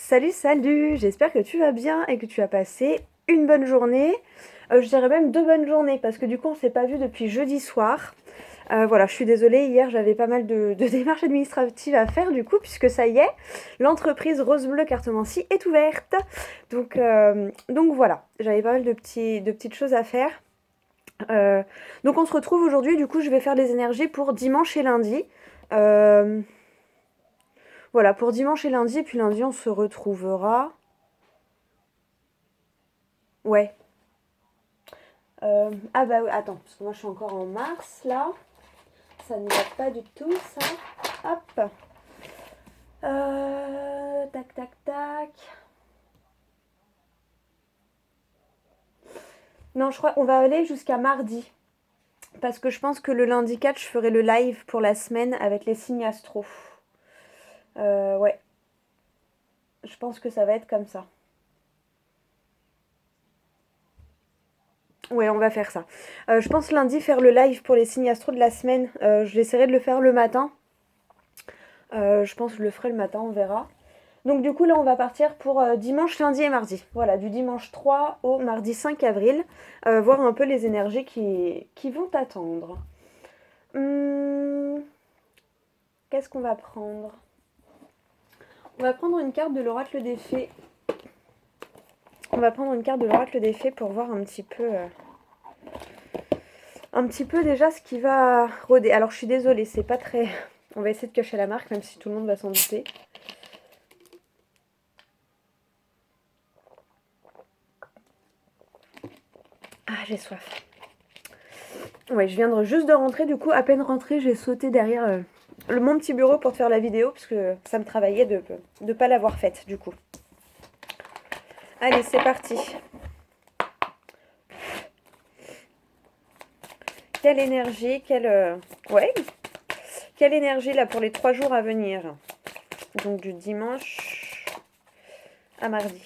Salut, salut, j'espère que tu vas bien et que tu as passé une bonne journée. Je dirais même 2 bonnes journées parce que du coup on s'est pas vu depuis jeudi soir. Voilà, je suis désolée, hier j'avais pas mal de démarches administratives à faire du coup puisque ça y est, l'entreprise Rose Bleu Cartomancie est ouverte. Donc voilà, j'avais pas mal de petites choses à faire. Donc on se retrouve aujourd'hui, du coup je vais faire les énergies pour dimanche et lundi. Euh, voilà, pour dimanche et lundi, et puis lundi on se retrouvera. Ouais. Ah bah oui, attends, parce que moi je suis encore en mars là. Ça ne va pas du tout ça. Hop. Tac tac tac. Non, je crois qu'on va aller jusqu'à mardi. Parce que je pense que le lundi 4, je ferai le live pour la semaine avec les signes astro. Ouais, je pense que ça va être comme ça. Ouais, on va faire ça. Je pense lundi faire le live pour les signes astro de la semaine. J'essaierai de le faire le matin. Je pense que je le ferai le matin, on verra. Donc du coup là on va partir pour dimanche, lundi et mardi. Voilà, du dimanche 3 au mardi 5 avril. Voir un peu les énergies qui vont attendre. Hum, Qu'est-ce qu'on va prendre? On va prendre une carte de l'oracle des fées. On va prendre une carte de l'oracle des fées pour voir un petit peu déjà ce qui va rôder. Alors je suis désolée, c'est pas très... On va essayer de cacher la marque, même si tout le monde va s'en douter. Ah, j'ai soif. Ouais, je viens juste de rentrer, du coup, à peine rentrée, j'ai sauté derrière mon petit bureau pour te faire la vidéo, parce que ça me travaillait de ne pas l'avoir faite, du coup. Allez, c'est parti. Quelle énergie, ouais, quelle énergie là pour les 3 jours à venir. Donc du dimanche à mardi.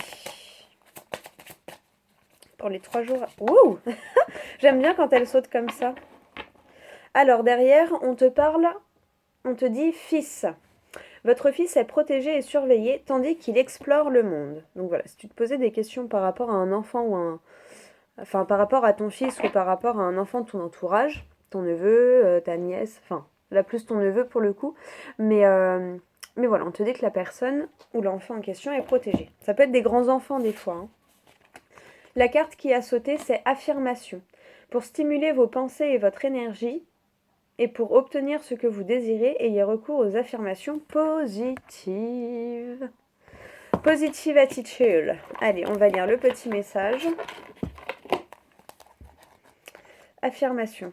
Pour les 3 jours... Wouh. J'aime bien quand elle saute comme ça. Alors derrière, on te parle, on te dit fils. Votre fils est protégé et surveillé tandis qu'il explore le monde. Donc voilà, si tu te posais des questions par rapport à un enfant ou enfin par rapport à ton fils ou par rapport à un enfant de ton entourage, ton neveu, ta nièce, enfin là plus ton neveu pour le coup, mais, euh, mais voilà, on te dit que la personne ou l'enfant en question est protégé. Ça peut être des grands enfants des fois, hein. La carte qui a sauté, c'est affirmation. Pour stimuler vos pensées et votre énergie, et pour obtenir ce que vous désirez, ayez recours aux affirmations positives. Positive attitude. Allez, on va lire le petit message. Affirmation.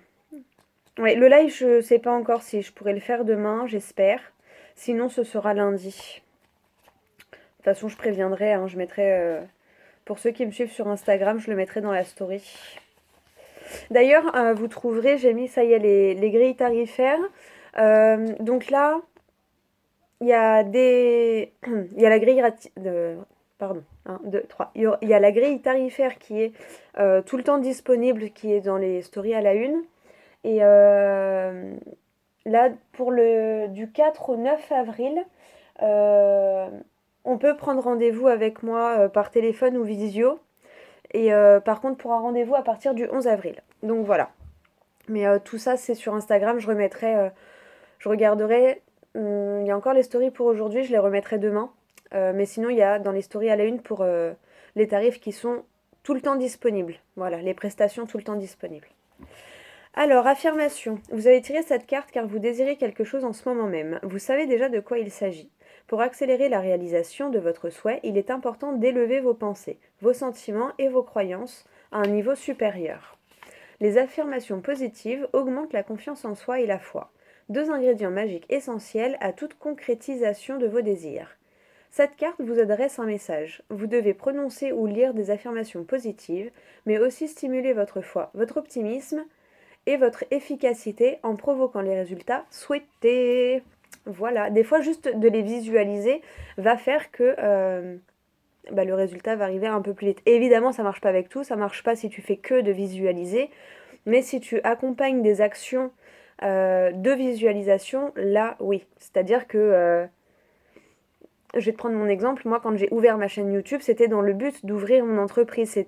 Ouais, le live, je ne sais pas encore si je pourrais le faire demain, j'espère. Sinon, ce sera lundi. De toute façon, je préviendrai, hein, je mettrai... pour ceux qui me suivent sur Instagram, je le mettrai dans la story. D'ailleurs, vous trouverez, j'ai mis, ça y est, les grilles tarifaires. Donc là, il y a des... Il y a la grille... Pardon, 1, 2, 3. Il y a la grille tarifaire qui est tout le temps disponible, qui est dans les stories à la une. Et là, du 4 au 9 avril, euh, on peut prendre rendez-vous avec moi par téléphone ou visio. Et par contre, pour un rendez-vous à partir du 11 avril. Donc voilà. Mais tout ça, c'est sur Instagram. Je regarderai. Il y a encore les stories pour aujourd'hui. Je les remettrai demain. Mais sinon, il y a dans les stories à la une pour les tarifs qui sont tout le temps disponibles. Voilà, les prestations tout le temps disponibles. Alors, affirmation. Vous avez tiré cette carte car vous désirez quelque chose en ce moment même. Vous savez déjà de quoi il s'agit. Pour accélérer la réalisation de votre souhait, il est important d'élever vos pensées, vos sentiments et vos croyances à un niveau supérieur. Les affirmations positives augmentent la confiance en soi et la foi, 2 ingrédients magiques essentiels à toute concrétisation de vos désirs. Cette carte vous adresse un message. Vous devez prononcer ou lire des affirmations positives, mais aussi stimuler votre foi, votre optimisme et votre efficacité en provoquant les résultats souhaités. Voilà, des fois juste de les visualiser va faire que le résultat va arriver un peu plus vite. Et évidemment, ça marche pas avec tout, ça marche pas si tu fais que de visualiser, mais si tu accompagnes des actions de visualisation, là oui. C'est-à-dire que je vais te prendre mon exemple. Moi, quand j'ai ouvert ma chaîne YouTube, c'était dans le but d'ouvrir mon entreprise.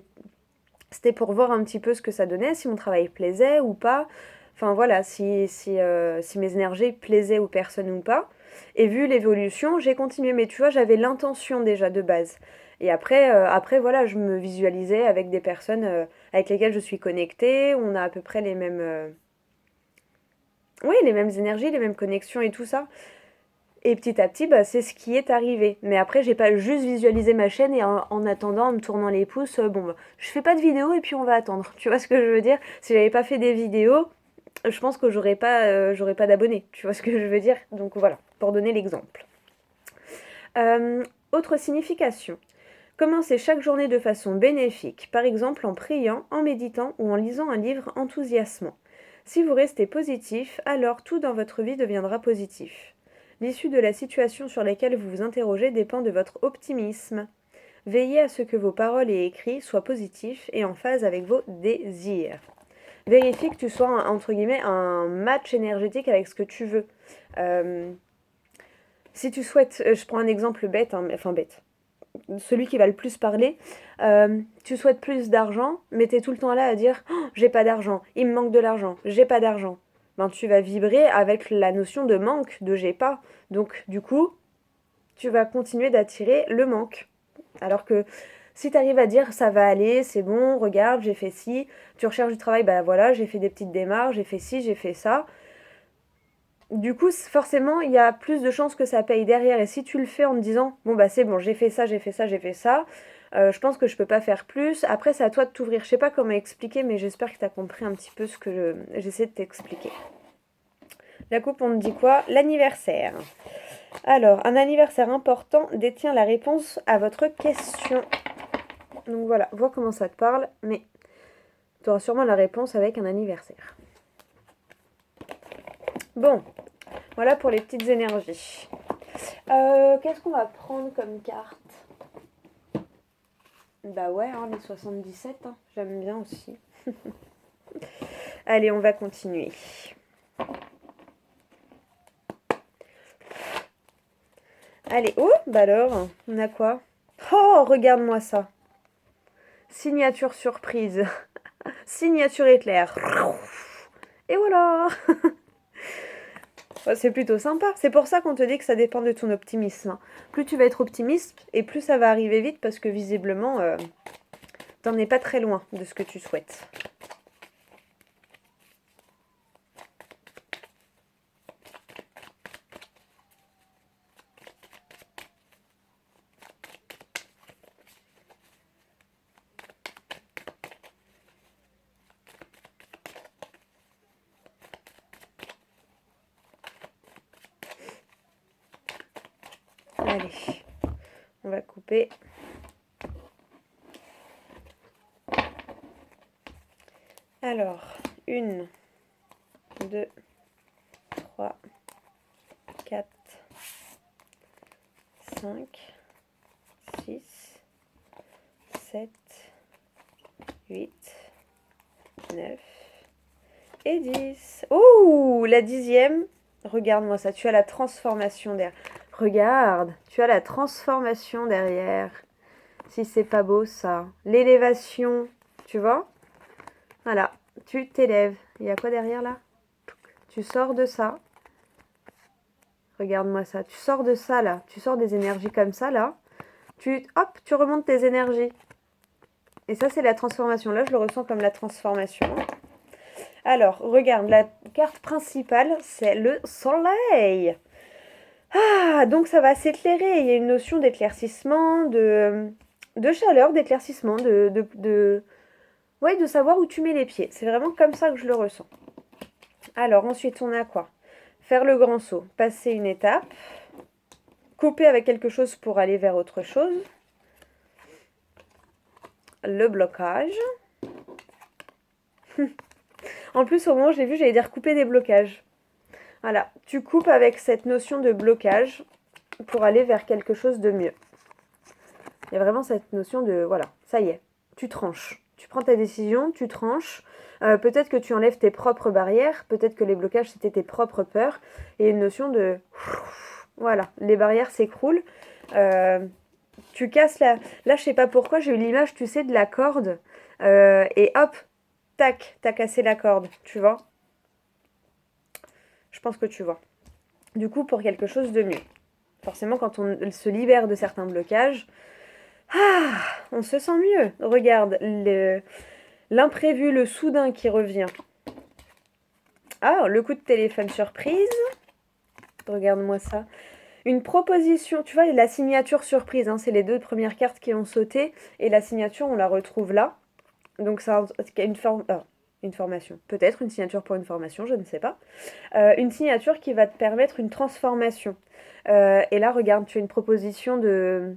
C'était pour voir un petit peu ce que ça donnait, si mon travail plaisait ou pas. Enfin voilà, si mes énergies plaisaient aux personnes ou pas. Et vu l'évolution, j'ai continué. Mais tu vois, j'avais l'intention déjà de base. Et après voilà, je me visualisais avec des personnes avec lesquelles je suis connectée. On a à peu près les mêmes, oui, les mêmes énergies, les mêmes connexions et tout ça. Et petit à petit, bah, c'est ce qui est arrivé. Mais après, j'ai pas juste visualisé ma chaîne et en attendant, en me tournant les pouces, bon, bah, je fais pas de vidéo et puis on va attendre. Tu vois ce que je veux dire? Si j'avais pas fait des vidéos, je pense que j'aurais pas d'abonnés. Tu vois ce que je veux dire? Donc voilà, pour donner l'exemple. Autre signification. Commencez chaque journée de façon bénéfique, par exemple en priant, en méditant ou en lisant un livre enthousiasmant. Si vous restez positif, alors tout dans votre vie deviendra positif. L'issue de la situation sur laquelle vous vous interrogez dépend de votre optimisme. Veillez à ce que vos paroles et écrits soient positifs et en phase avec vos désirs. Vérifie que tu sois, entre guillemets, un match énergétique avec ce que tu veux. Si tu souhaites, je prends un exemple bête, hein, enfin bête, celui qui va le plus parler, tu souhaites plus d'argent, mais tu es tout le temps là à dire oh, j'ai pas d'argent, il me manque de l'argent, j'ai pas d'argent. Ben, tu vas vibrer avec la notion de manque, de j'ai pas. Donc du coup, tu vas continuer d'attirer le manque. Alors que si tu arrives à dire ça va aller, c'est bon, regarde, j'ai fait ci, tu recherches du travail, bah voilà, j'ai fait des petites démarches, j'ai fait ci, j'ai fait ça. Du coup, forcément, il y a plus de chances que ça paye derrière. Et si tu le fais en te disant, bon bah c'est bon, j'ai fait ça, j'ai fait ça, j'ai fait ça, je pense que je peux pas faire plus. Après, c'est à toi de t'ouvrir. Je sais pas comment expliquer, mais j'espère que tu as compris un petit peu ce que j'essaie de t'expliquer. La coupe, on me dit quoi? L'anniversaire. Alors, un anniversaire important détient la réponse à votre question. Donc voilà, vois comment ça te parle, mais tu auras sûrement la réponse avec un anniversaire. Bon, voilà pour les petites énergies. Qu'est-ce qu'on va prendre comme carte? Bah ouais, hein, les 77, hein, j'aime bien aussi. Allez, on va continuer. Allez, oh, bah alors, on a quoi? Oh, regarde-moi ça. Signature surprise. Signature éclair. Et voilà. C'est plutôt sympa. C'est pour ça qu'on te dit que ça dépend de ton optimisme. Plus tu vas être optimiste, et plus ça va arriver vite, parce que visiblement, t'en es pas très loin de ce que tu souhaites. Allez, on va couper. Alors, 1, 2, 3, 4, 5, 6, 7, 8, 9 et 10. Oh, la 10e. Regarde-moi ça, tu as la transformation derrière. Regarde, tu as la transformation derrière. Si c'est pas beau ça. L'élévation, tu vois? Voilà, tu t'élèves. Il y a quoi derrière là? Tu sors de ça. Regarde-moi ça. Tu sors de ça là. Tu sors des énergies comme ça là. Hop, tu remontes tes énergies. Et ça, c'est la transformation. Là, je le ressens comme la transformation. Alors, regarde, la carte principale, c'est le soleil. Ah, donc ça va s'éclairer. Il y a une notion d'éclaircissement, de chaleur, d'éclaircissement, ouais, de savoir où tu mets les pieds. C'est vraiment comme ça que je le ressens. Alors, ensuite, on a quoi? Faire le grand saut, passer une étape, couper avec quelque chose pour aller vers autre chose, le blocage. En plus, au moment où j'ai vu, j'allais dire couper des blocages. Voilà, tu coupes avec cette notion de blocage pour aller vers quelque chose de mieux. Il y a vraiment cette notion de, voilà, ça y est, tu tranches. Tu prends ta décision, tu tranches. Peut-être que tu enlèves tes propres barrières, peut-être que les blocages, c'était tes propres peurs. Et une notion de, voilà, les barrières s'écroulent. Tu casses la... Là, je sais pas pourquoi, j'ai eu l'image, tu sais, de la corde. Et hop, tac, t'as cassé la corde, tu vois. Je pense que tu vois. Du coup, pour quelque chose de mieux. Forcément, quand on se libère de certains blocages, on se sent mieux. Regarde, l'imprévu, le soudain qui revient. Ah, le coup de téléphone surprise. Regarde-moi ça. Une proposition, tu vois, la signature surprise, hein, c'est les deux premières cartes qui ont sauté. Et la signature, on la retrouve là. Donc, ça a une formation. Peut-être une signature pour une formation, je ne sais pas. Une signature qui va te permettre une transformation. Et là, regarde, tu as une proposition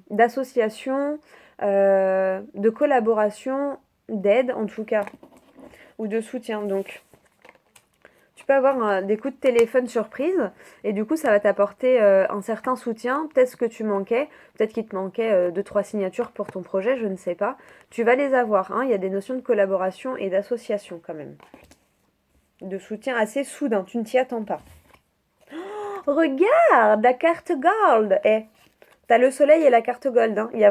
d'association, de collaboration, d'aide en tout cas, ou de soutien. Donc, tu peux avoir des coups de téléphone surprise et du coup, ça va t'apporter un certain soutien. Peut-être ce que tu manquais, peut-être qu'il te manquait 2-3 signatures pour ton projet, je ne sais pas. Tu vas les avoir. Hein. Il y a des notions de collaboration et d'association quand même. De soutien assez soudain, tu ne t'y attends pas. Regarde la carte gold. T'as le soleil et la carte gold. Hein. Il y a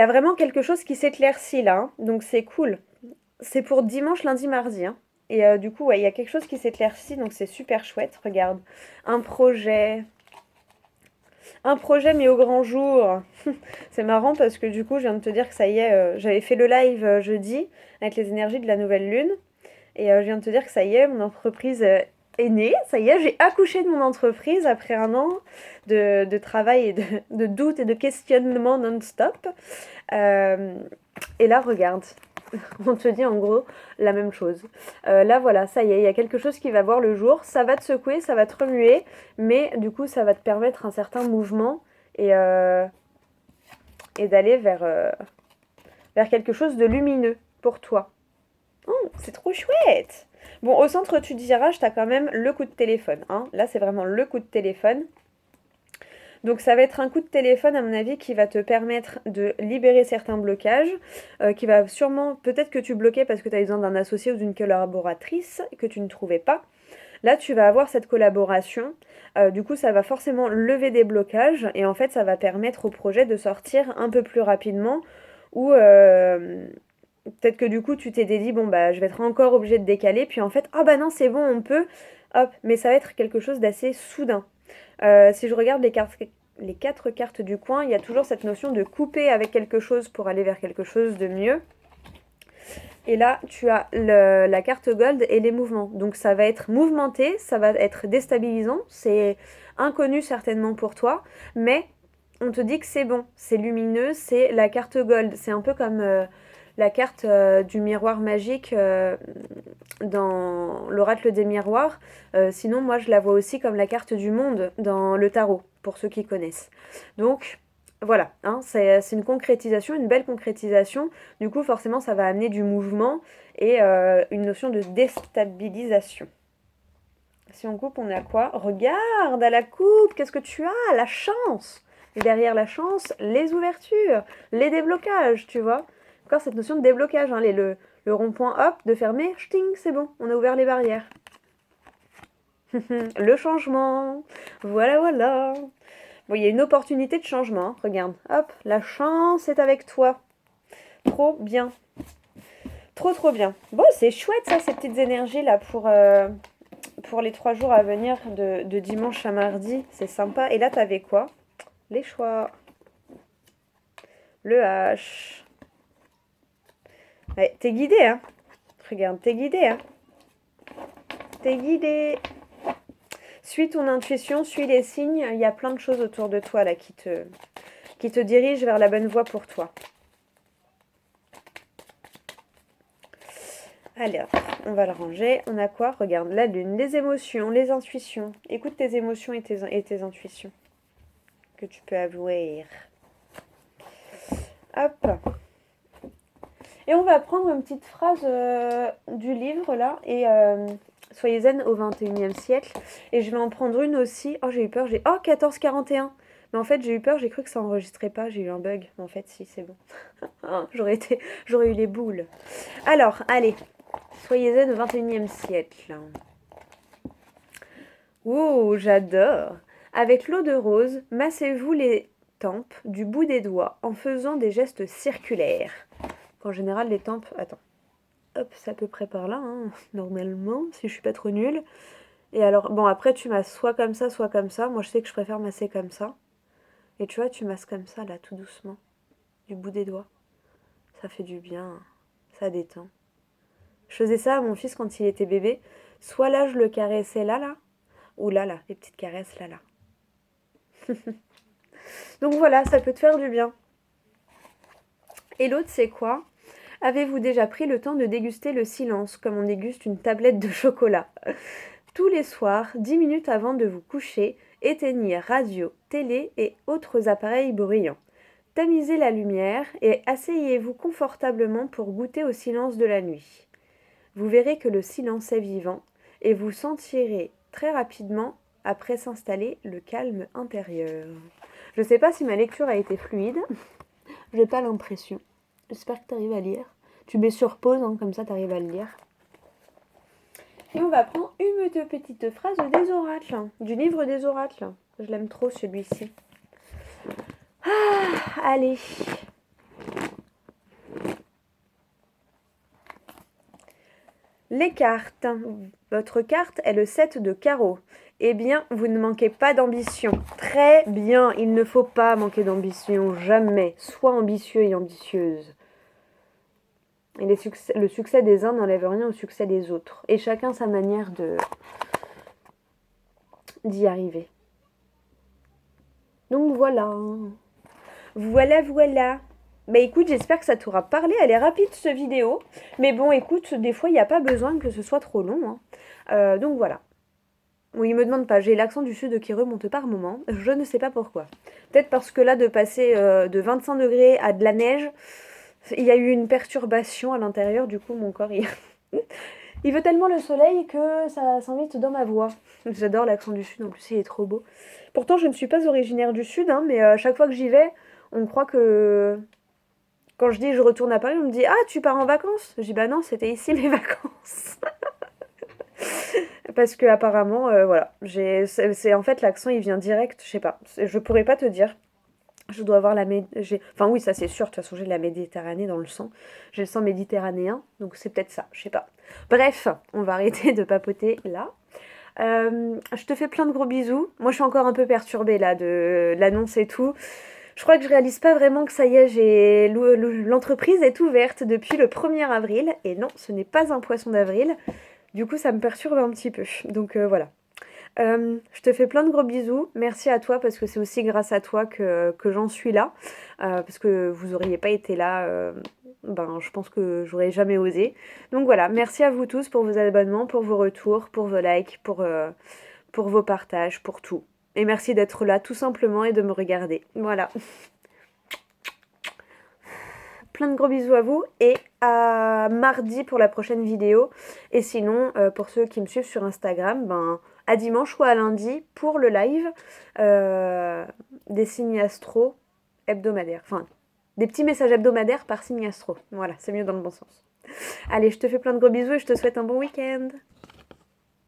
vraiment quelque chose qui s'éclaircit là. Hein. Donc c'est cool. C'est pour dimanche, lundi, mardi. Hein. Et du coup, ouais, il y a quelque chose qui s'éclaircit. Donc c'est super chouette. Regarde. Un projet. Un projet mais au grand jour. C'est marrant parce que du coup, je viens de te dire que ça y est, j'avais fait le live jeudi avec les énergies de la nouvelle lune. Et je viens de te dire que ça y est, mon entreprise est née. Ça y est, j'ai accouché de mon entreprise après un an de travail et de doutes et de questionnements non-stop. Et là, regarde, on te dit en gros la même chose. Là, voilà, ça y est, il y a quelque chose qui va voir le jour. Ça va te secouer, ça va te remuer, mais du coup, ça va te permettre un certain mouvement et d'aller vers quelque chose de lumineux pour toi. Oh, c'est trop chouette! Bon, au centre, tu diras, tu as quand même le coup de téléphone. Hein. Là, c'est vraiment le coup de téléphone. Donc, ça va être un coup de téléphone, à mon avis, qui va te permettre de libérer certains blocages, qui va sûrement, peut-être que tu bloquais parce que tu as besoin d'un associé ou d'une collaboratrice que tu ne trouvais pas. Là, tu vas avoir cette collaboration. Du coup, ça va forcément lever des blocages et en fait, ça va permettre au projet de sortir un peu plus rapidement ou peut-être que du coup, tu t'es dit, bon, bah, je vais être encore obligé de décaler. Puis en fait, ah bah non, c'est bon, on peut. Hop, mais ça va être quelque chose d'assez soudain. Si je regarde les 4 cartes du coin, il y a toujours cette notion de couper avec quelque chose pour aller vers quelque chose de mieux. Et là, tu as la carte gold et les mouvements. Donc ça va être mouvementé, ça va être déstabilisant. C'est inconnu certainement pour toi, mais on te dit que c'est bon, c'est lumineux, c'est la carte gold. C'est un peu comme la carte du miroir magique dans l'oracle des miroirs. Sinon, moi, je la vois aussi comme la carte du monde dans le tarot, pour ceux qui connaissent. Donc, voilà, hein, c'est une concrétisation, une belle concrétisation. Du coup, forcément, ça va amener du mouvement et une notion de déstabilisation. Si on coupe, on a quoi? Regarde à la coupe, qu'est-ce que tu as? La chance! Et derrière la chance, les ouvertures, les déblocages, tu vois. Encore cette notion de déblocage, hein, le rond-point, hop, de fermer, ch'ting, c'est bon, on a ouvert les barrières. Le changement, voilà, voilà. Bon, il y a une opportunité de changement, hein. Regarde, hop, la chance est avec toi. Trop bien. Trop, trop bien. Bon, c'est chouette ça, ces petites énergies là pour les 3 jours à venir de dimanche à mardi. C'est sympa. Et là, t'avais quoi? Les choix. Le H. Ouais, t'es guidé, hein. Regarde, t'es guidé, hein. T'es guidé. Suis ton intuition, suis les signes. Il y a plein de choses autour de toi là qui te dirigent vers la bonne voie pour toi. Alors, on va le ranger. On a quoi? Regarde, la lune, les émotions, les intuitions. Écoute tes émotions et tes intuitions que tu peux avouer. Hop. Et on va prendre une petite phrase du livre là. Et soyez zen au 21e siècle. Et je vais en prendre une aussi. Oh, j'ai eu peur. Oh, 1441. Mais en fait, j'ai eu peur. J'ai cru que ça enregistrait pas. J'ai eu un bug. En fait, si, c'est bon. J'aurais eu les boules. Alors, allez. Soyez zen au 21e siècle. Ouh, j'adore. Avec l'eau de rose, massez-vous les tempes du bout des doigts en faisant des gestes circulaires. En général, les tempes... Attends. Hop, c'est à peu près par là, hein, normalement, si je suis pas trop nulle. Et alors, bon, après, tu masses soit comme ça, soit comme ça. Moi, je sais que je préfère masser comme ça. Et tu vois, tu masses comme ça, là, tout doucement. Du bout des doigts. Ça fait du bien. Ça détend. Je faisais ça à mon fils quand il était bébé. Soit là, je le caressais là. Ou là, les petites caresses là. Donc voilà, ça peut te faire du bien. Et l'autre, c'est quoi? Avez-vous déjà pris le temps de déguster le silence, comme on déguste une tablette de chocolat? Tous les soirs, 10 minutes avant de vous coucher, éteignez radio, télé et autres appareils bruyants. Tamisez la lumière et asseyez-vous confortablement pour goûter au silence de la nuit. Vous verrez que le silence est vivant et vous sentirez très rapidement, après s'installer, le calme intérieur. Je ne sais pas si ma lecture a été fluide, j'ai pas l'impression. J'espère que tu arrives à lire. Tu mets sur pause, hein, comme ça tu arrives à le lire. Et on va prendre une petite phrase des oracles, du livre des oracles. Je l'aime trop celui-ci. Allez. Les cartes. Votre carte est le 7 de carreau. Eh bien, vous ne manquez pas d'ambition. Très bien, il ne faut pas manquer d'ambition, jamais. Sois ambitieux et ambitieuse. Et le succès des uns n'enlève rien au succès des autres. Et chacun sa manière d'y arriver. Donc voilà. Voilà. Bah écoute, j'espère que ça t'aura parlé. Elle est rapide cette vidéo. Mais bon, écoute, des fois, il n'y a pas besoin que ce soit trop long. Donc voilà. Oui, il me demande pas. J'ai l'accent du sud qui remonte par moment. Je ne sais pas pourquoi. Peut-être parce que là, de passer de 25 degrés à de la neige, il y a eu une perturbation à l'intérieur. Du coup, mon corps, il veut tellement le soleil que ça s'invite dans ma voix. J'adore l'accent du sud. En plus, il est trop beau. Pourtant, je ne suis pas originaire du sud, mais à chaque fois que j'y vais, on croit que... Quand je dis je retourne à Paris, on me dit « Ah, tu pars en vacances ?» Je dis « Bah non, c'était ici mes vacances. » Parce que apparemment, voilà, en fait l'accent il vient direct, je sais pas, je pourrais pas te dire. Je dois avoir enfin oui, ça c'est sûr, de toute façon j'ai de la Méditerranée dans le sang. J'ai le sang méditerranéen, donc c'est peut-être ça, je sais pas. Bref, on va arrêter de papoter là. Je te fais plein de gros bisous. Moi je suis encore un peu perturbée là de l'annonce et tout. Je crois que je réalise pas vraiment que ça y est, l'entreprise est ouverte depuis le 1er avril. Et non, ce n'est pas un poisson d'avril. Du coup, ça me perturbe un petit peu. Donc voilà. Je te fais plein de gros bisous. Merci à toi parce que c'est aussi grâce à toi que j'en suis là. Parce que vous auriez pas été là, je pense que j'aurais jamais osé. Donc voilà, merci à vous tous pour vos abonnements, pour vos retours, pour vos likes, pour vos partages, pour tout. Et merci d'être là tout simplement et de me regarder. Voilà. Plein de gros bisous à vous et à mardi pour la prochaine vidéo. Et sinon, pour ceux qui me suivent sur Instagram, à dimanche ou à lundi pour le live des signes astro hebdomadaires. Enfin, des petits messages hebdomadaires par signe astro. Voilà, c'est mieux dans le bon sens. Allez, je te fais plein de gros bisous et je te souhaite un bon week-end.